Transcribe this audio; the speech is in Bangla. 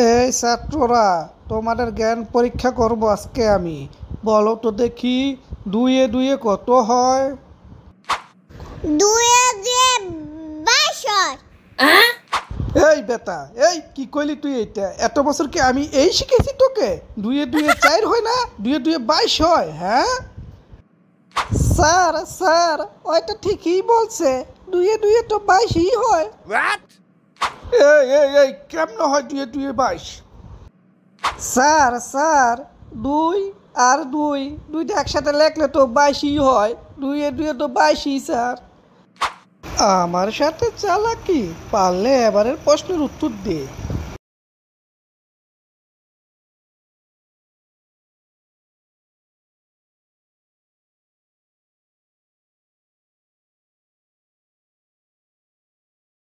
এই ছাত্ররা, তোমাদের জ্ঞান পরীক্ষা করব আজকে আমি। বলো তো দেখি, দুইয়ে দুইয়ে কত হয়? দুয়ে দুয়ে 22 হয়। এই বেটা, এই কি কইলি তুই? এইটা এত বছর কি আমি এই শিখেছি তোকে? দুইয়ে দুইয়ে 4 হয় না, দুইয়ে দুইয়ে 22 হয়? হ্যাঁ স্যার, স্যার ওইটা ঠিকই বলছে, দুইয়ে দুইয়ে তো 22ই হয়। এই এই এই কেমন হয় দুইয়ে দুইয়ে 22? স্যার স্যার, দুই আর দুই, দুইটা একসাথে লেখলে তো 22ই হয়। দুইয়ে দুইয়ে তো 22ই স্যার। আমার সাথে চালাকি, পারলে এবারের প্রশ্নের উত্তর দে।